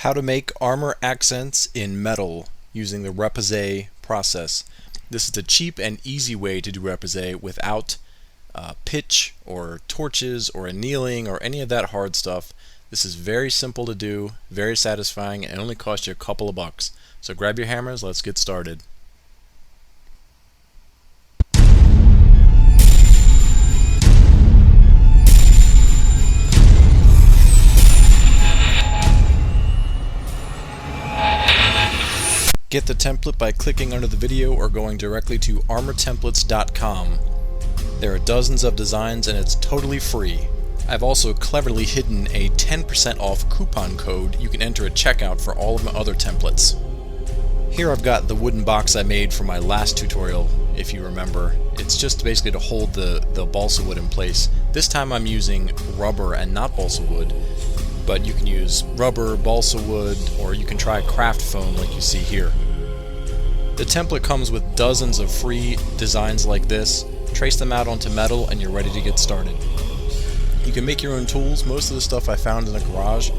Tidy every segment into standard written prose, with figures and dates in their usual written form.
How to make armor accents in metal using the Repoussé process. This is a cheap and easy way to do Repoussé without pitch or torches or annealing or any of that hard stuff. This is very simple to do, very satisfying, and only costs you a couple of bucks. So grab your hammers, let's get started. Get the template by clicking under the video or going directly to armortemplates.com. There are dozens of designs and it's totally free. I've also cleverly hidden a 10% off coupon code you can enter at checkout for all of my other templates. Here I've got the wooden box I made for my last tutorial, if you remember. It's just basically to hold the balsa wood in place. This time I'm using rubber and not balsa wood, but you can use rubber, balsa wood, or you can try craft foam like you see here. The template comes with dozens of free designs like this. Trace them out onto metal and you're ready to get started. You can make your own tools. Most of the stuff I found in the garage.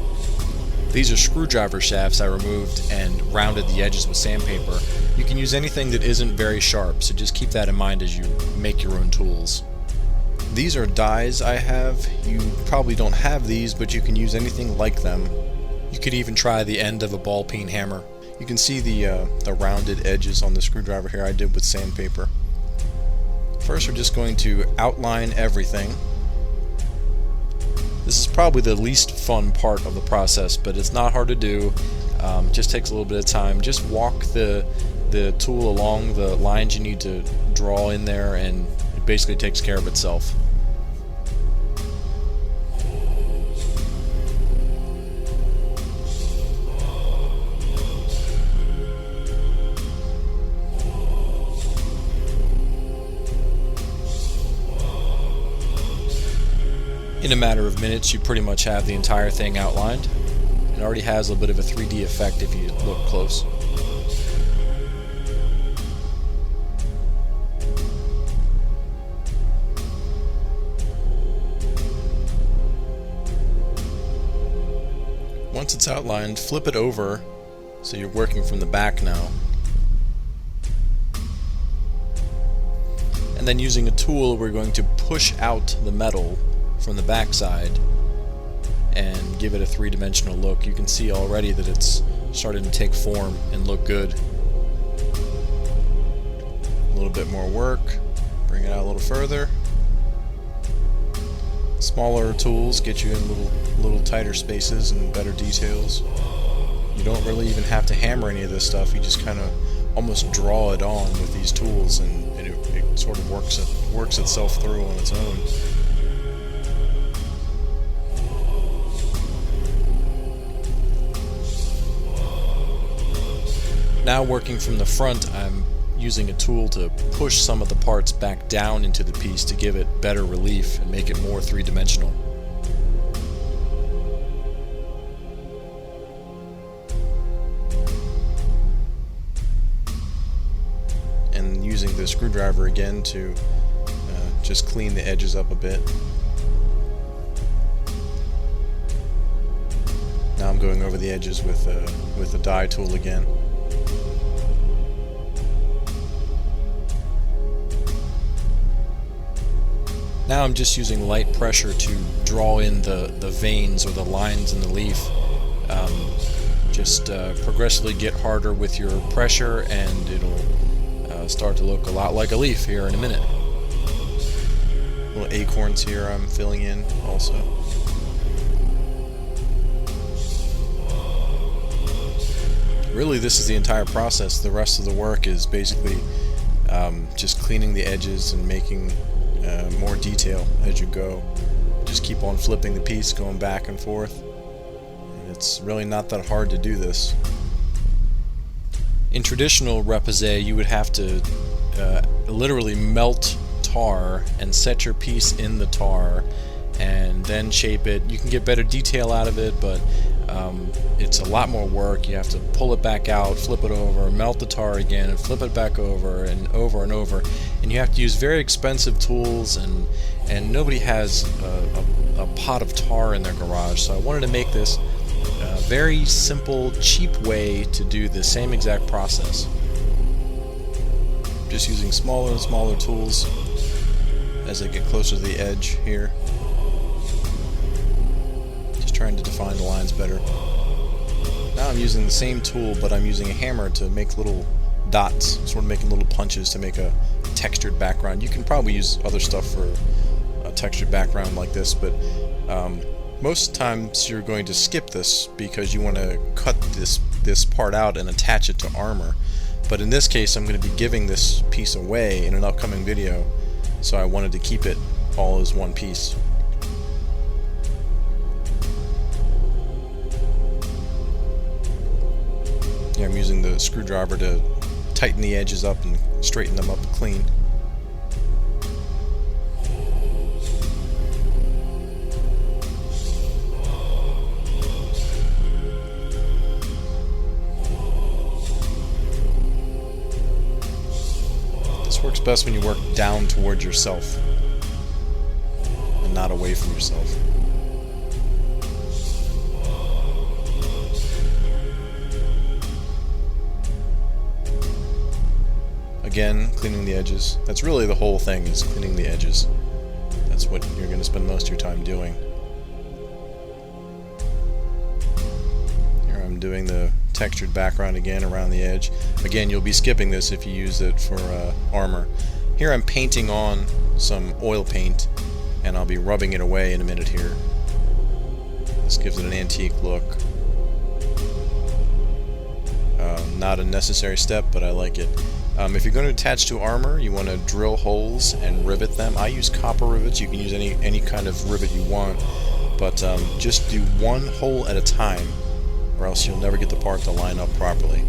These are screwdriver shafts I removed and rounded the edges with sandpaper. You can use anything that isn't very sharp, so just keep that in mind as you make your own tools. These are dies I have. You probably don't have these, but you can use anything like them. You could even try the end of a ball peen hammer. You can see the rounded edges on the screwdriver here I did with sandpaper. First we're just going to outline everything. This is probably the least fun part of the process, but it's not hard to do. Just takes a little bit of time. Just walk the tool along the lines you need to draw in there and it basically takes care of itself. In a matter of minutes, you pretty much have the entire thing outlined. It already has a bit of a 3D effect if you look close. Once it's outlined, flip it over so you're working from the back now. And then using a tool, we're going to push out the metal from the back side and give it a three-dimensional look. You can see already that it's starting to take form and look good. A little bit more work, bring it out a little further. Smaller tools get you in little tighter spaces and better details. You don't really even have to hammer any of this stuff, you just kind of almost draw it on with these tools and it sort of works itself through on its own. Now working from the front, I'm using a tool to push some of the parts back down into the piece to give it better relief and make it more three-dimensional. And using the screwdriver again to just clean the edges up a bit. Now I'm going over the edges with the die tool again. Now I'm just using light pressure to draw in the veins or the lines in the leaf. Just progressively get harder with your pressure and it'll start to look a lot like a leaf here in a minute. Little acorns here I'm filling in also. Really, this is the entire process. The rest of the work is basically just cleaning the edges and making more detail as you go. Just keep on flipping the piece, going back and forth. And it's really not that hard to do this. In traditional Repoussé, you would have to literally melt tar and set your piece in the tar and then shape it. You can get better detail out of it, but it's a lot more work. You have to pull it back out, flip it over, melt the tar again, and flip it back over and over and over. And you have to use very expensive tools, and nobody has a pot of tar in their garage. So I wanted to make this very simple, cheap way to do the same exact process. Just using smaller and smaller tools as I get closer to the edge here. Just trying to define the lines better. Now I'm using the same tool, but I'm using a hammer to make little dots, sort of making little punches to make a textured background. You can probably use other stuff for a textured background like this, but most times you're going to skip this because you want to cut this part out and attach it to armor. But in this case, I'm going to be giving this piece away in an upcoming video, so I wanted to keep it all as one piece. Yeah, I'm using the screwdriver to tighten the edges up and straighten them up clean. This works best when you work down towards yourself and not away from yourself. Again, cleaning the edges. That's really the whole thing, is cleaning the edges. That's what you're going to spend most of your time doing. Here I'm doing the textured background again around the edge. Again, you'll be skipping this if you use it for armor. Here I'm painting on some oil paint, and I'll be rubbing it away in a minute here. This gives it an antique look. Not a necessary step, but I like it. If you're going to attach to armor, you want to drill holes and rivet them. I use copper rivets. You can use any kind of rivet you want, but just do one hole at a time, or else you'll never get the part to line up properly.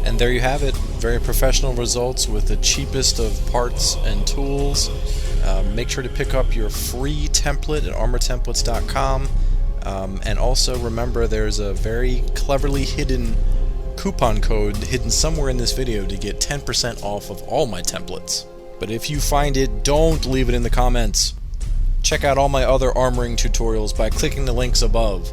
And there you have it. Very professional results with the cheapest of parts and tools. Make sure to pick up your free template at armortemplates.com. And also remember, there's a very cleverly hidden coupon code hidden somewhere in this video to get 10% off of all my templates. But if you find it, don't leave it in the comments. Check out all my other armoring tutorials by clicking the links above.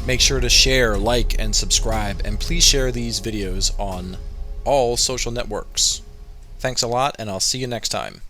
Make sure to share, like, and subscribe, and please share these videos on all social networks. Thanks a lot, and I'll see you next time.